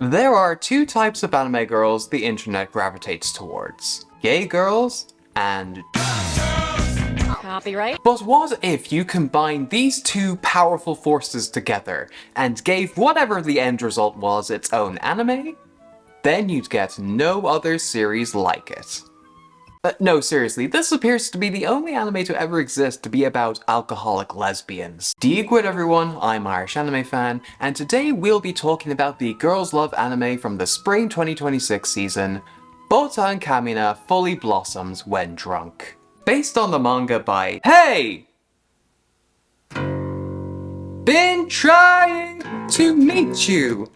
There are two types of anime girls the internet gravitates towards. Gay girls and... Copyright. But what if you combine these two powerful forces together and gave whatever the end result was its own anime? Then you'd get no other series like it. No, seriously, this appears to be the only anime to ever exist to be about alcoholic lesbians. Good everyone, I'm IrishAnimeFan, and today we'll be talking about the girls love anime from the spring 2026 season, Botan Kamiina fully blossoms when drunk. Based on the manga by Hey! Been trying to meet you!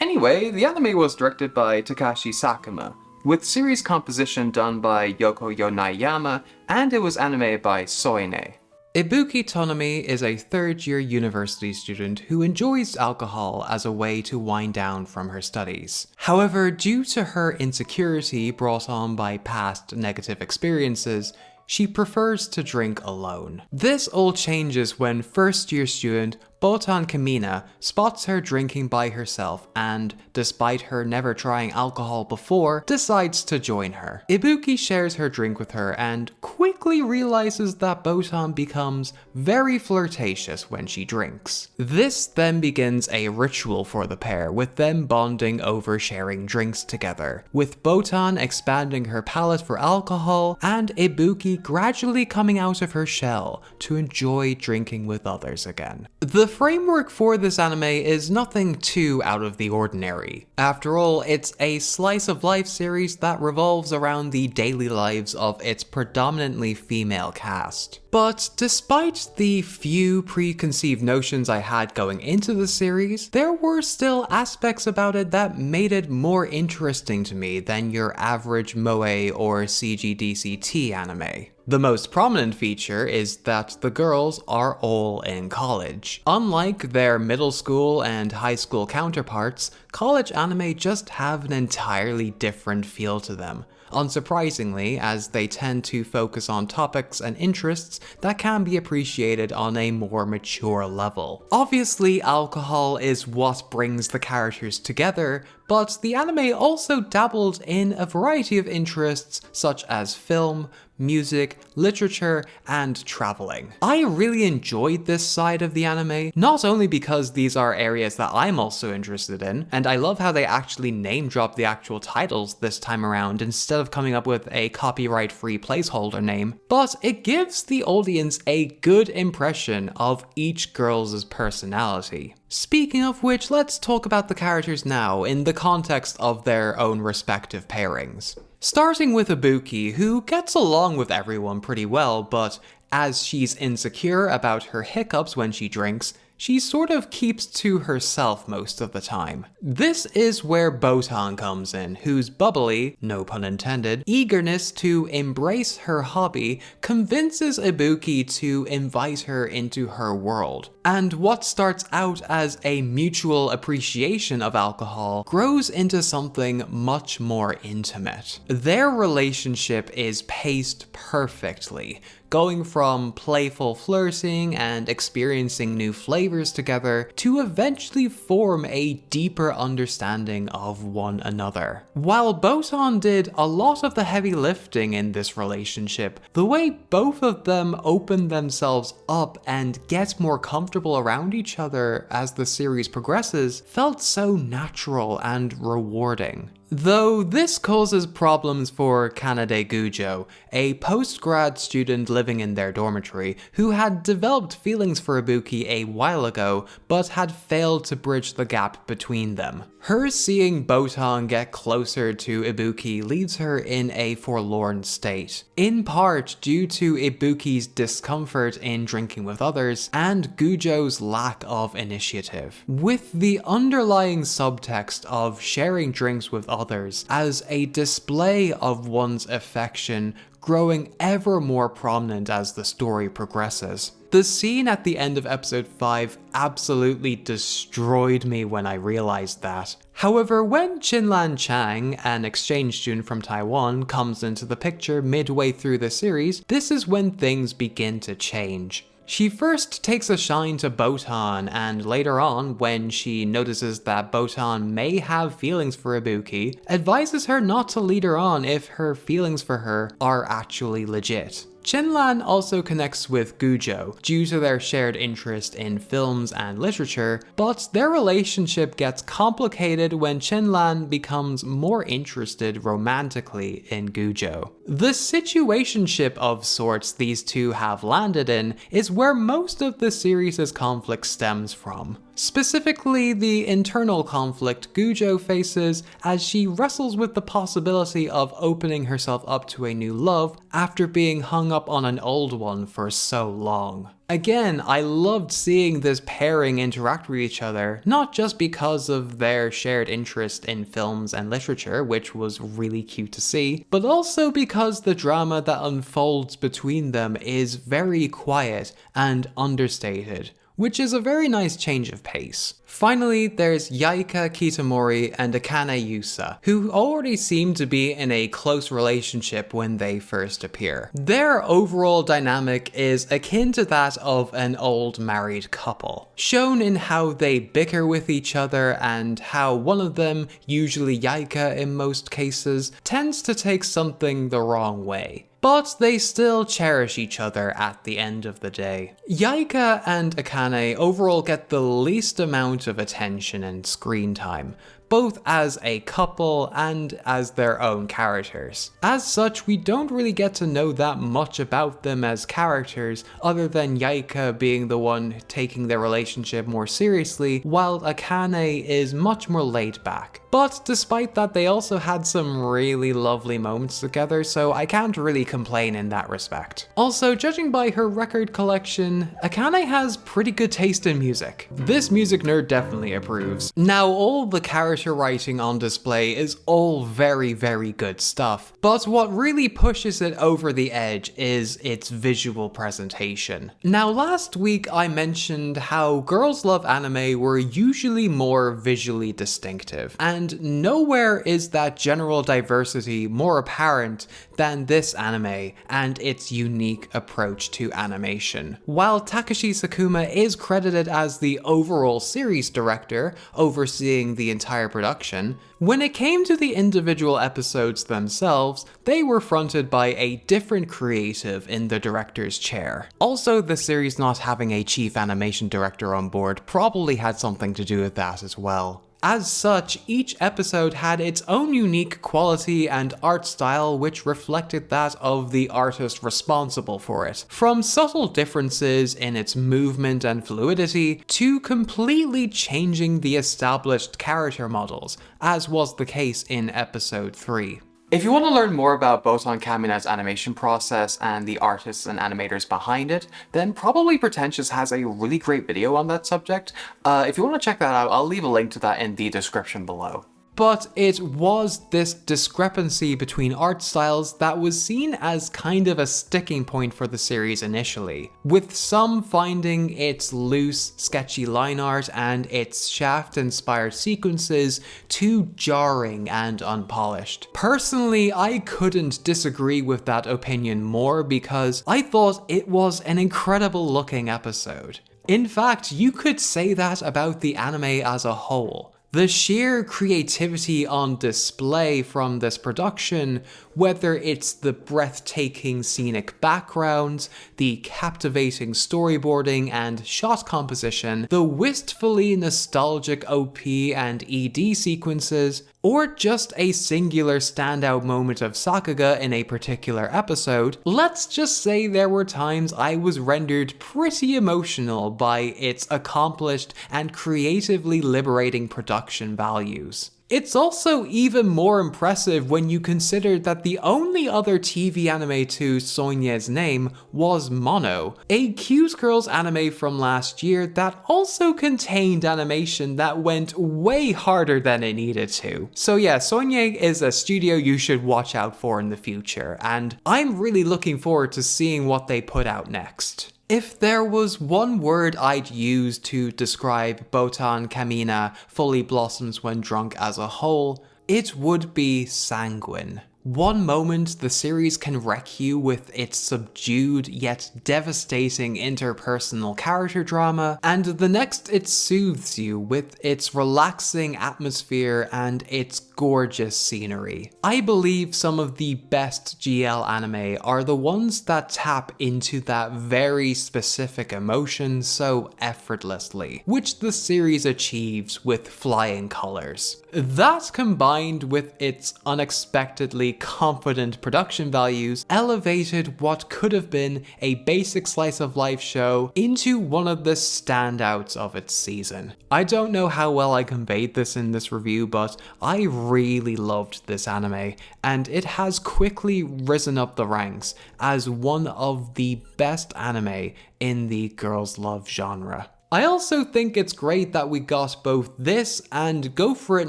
Anyway, the anime was directed by Takashi Sakuma, with series composition done by Yoko Yonayama, and it was animated by Soine. Ibuki Tonomi is a third-year university student who enjoys alcohol as a way to wind down from her studies. However, due to her insecurity brought on by past negative experiences, she prefers to drink alone. This all changes when first-year student Botan Kamiina spots her drinking by herself and, despite her never trying alcohol before, decides to join her. Ibuki shares her drink with her and quickly realizes that Botan becomes very flirtatious when she drinks. This then begins a ritual for the pair, with them bonding over sharing drinks together, with Botan expanding her palate for alcohol and Ibuki gradually coming out of her shell to enjoy drinking with others again. The framework for this anime is nothing too out of the ordinary. After all, it's a slice of life series that revolves around the daily lives of its predominantly female cast. But despite the few preconceived notions I had going into the series, there were still aspects about it that made it more interesting to me than your average moe or CGDCT anime. The most prominent feature is that the girls are all in college. Unlike their middle school and high school counterparts, college anime just have an entirely different feel to them. Unsurprisingly, as they tend to focus on topics and interests that can be appreciated on a more mature level. Obviously, alcohol is what brings the characters together, but the anime also dabbled in a variety of interests such as film, music, literature, and traveling. I really enjoyed this side of the anime, not only because these are areas that I'm also interested in, and I love how they actually name drop the actual titles this time around instead of coming up with a copyright-free placeholder name, but it gives the audience a good impression of each girl's personality. Speaking of which, let's talk about the characters now in the context of their own respective pairings. Starting with Ibuki, who gets along with everyone pretty well, but as she's insecure about her hiccups when she drinks, she sort of keeps to herself most of the time. This is where Botan comes in, whose bubbly, no pun intended, eagerness to embrace her hobby convinces Ibuki to invite her into her world. And what starts out as a mutual appreciation of alcohol grows into something much more intimate. Their relationship is paced perfectly, going from playful flirting and experiencing new flavors together to eventually form a deeper understanding of one another. While Botan did a lot of the heavy lifting in this relationship, the way both of them open themselves up and get more comfortable around each other as the series progresses felt so natural and rewarding. Though this causes problems for Kanade Gujo, a post-grad student living in their dormitory who had developed feelings for Ibuki a while ago but had failed to bridge the gap between them. Her seeing Botan get closer to Ibuki leaves her in a forlorn state, in part due to Ibuki's discomfort in drinking with others and Gujo's lack of initiative, with the underlying subtext of sharing drinks with others as a display of one's affection growing ever more prominent as the story progresses. The scene at the end of episode 5 absolutely destroyed me when I realized that. However, when Chinlan Chang, an exchange student from Taiwan, comes into the picture midway through the series, this is when things begin to change. She first takes a shine to Botan, and later on, when she notices that Botan may have feelings for Ibuki, advises her not to lead her on if her feelings for her are actually legit. Chinlan also connects with Gujo due to their shared interest in films and literature, but their relationship gets complicated when Chinlan becomes more interested romantically in Gujo. The situationship of sorts these two have landed in is where most of the series' conflict stems from. Specifically, the internal conflict Gujo faces as she wrestles with the possibility of opening herself up to a new love after being hung up on an old one for so long. Again, I loved seeing this pairing interact with each other, not just because of their shared interest in films and literature, which was really cute to see, but also because the drama that unfolds between them is very quiet and understated, which is a very nice change of pace. Finally, there's Yaika Kitamori and Akane Yusa, who already seem to be in a close relationship when they first appear. Their overall dynamic is akin to that of an old married couple, shown in how they bicker with each other and how one of them, usually Yaika in most cases, tends to take something the wrong way. But they still cherish each other at the end of the day. Yaika and Akane overall get the least amount of attention and screen time, both as a couple and as their own characters. As such, we don't really get to know that much about them as characters, other than Yaika being the one taking their relationship more seriously, while Akane is much more laid back. But despite that, they also had some really lovely moments together, so I can't really complain in that respect. Also, judging by her record collection, Akane has pretty good taste in music. This music nerd definitely approves. Now, all the character writing on display is all very, very good stuff, but what really pushes it over the edge is its visual presentation. Now, last week I mentioned how girls love anime were usually more visually distinctive, and nowhere is that general diversity more apparent than this anime and its unique approach to animation. While Takashi Sakuma is credited as the overall series director, overseeing the entire production, when it came to the individual episodes themselves, they were fronted by a different creative in the director's chair. Also, the series not having a chief animation director on board probably had something to do with that as well. As such, each episode had its own unique quality and art style which reflected that of the artist responsible for it. From subtle differences in its movement and fluidity, to completely changing the established character models, as was the case in episode 3. If you want to learn more about Botan Kamiina's animation process and the artists and animators behind it, then Probably Pretentious has a really great video on that subject. If you want to check that out, I'll leave a link to that in the description below. But it was this discrepancy between art styles that was seen as kind of a sticking point for the series initially, with some finding its loose, sketchy line art and its Shaft-inspired sequences too jarring and unpolished. Personally, I couldn't disagree with that opinion more because I thought it was an incredible looking episode. In fact, you could say that about the anime as a whole. The sheer creativity on display from this production, whether it's the breathtaking scenic backgrounds, the captivating storyboarding and shot composition, the wistfully nostalgic OP and ED sequences, or just a singular standout moment of Sakuga in a particular episode, let's just say there were times I was rendered pretty emotional by its accomplished and creatively liberating production values. It's also even more impressive when you consider that the only other TV anime to Sonye's name was Mono, a cute girls anime from last year that also contained animation that went way harder than it needed to. So yeah, Sonye is a studio you should watch out for in the future, and I'm really looking forward to seeing what they put out next. If there was one word I'd use to describe Botan Kamiina Fully Blossoms When Drunk as a whole, it would be sanguine. One moment, the series can wreck you with its subdued yet devastating interpersonal character drama, and the next it soothes you with its relaxing atmosphere and its gorgeous scenery. I believe some of the best GL anime are the ones that tap into that very specific emotion so effortlessly, which the series achieves with flying colors. That, combined with its unexpectedly confident production values, elevated what could have been a basic slice of life show into one of the standouts of its season. I don't know how well I conveyed this in this review, but I really loved this anime, and it has quickly risen up the ranks as one of the best anime in the girls' love genre. I also think it's great that we got both this and Go For It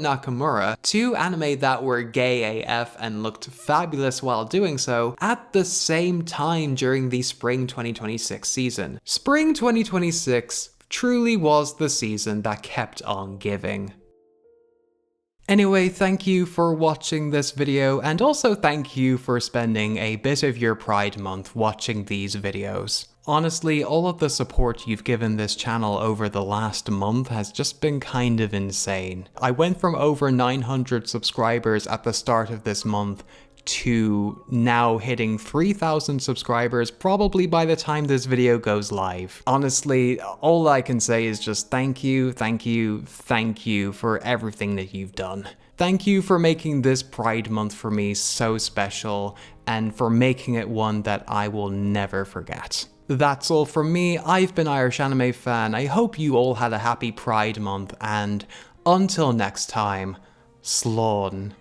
Nakamura, two anime that were gay AF and looked fabulous while doing so, at the same time during the Spring 2026 season. Spring 2026 truly was the season that kept on giving. Anyway, thank you for watching this video, and also thank you for spending a bit of your Pride Month watching these videos. Honestly, all of the support you've given this channel over the last month has just been kind of insane. I went from over 900 subscribers at the start of this month to now hitting 3,000 subscribers probably by the time this video goes live. Honestly, all I can say is just thank you, thank you, thank you for everything that you've done. Thank you for making this Pride Month for me so special, and for making it one that I will never forget. That's all from me. I've been IrishAnimeFan. I hope you all had a happy Pride Month, and until next time, Slán.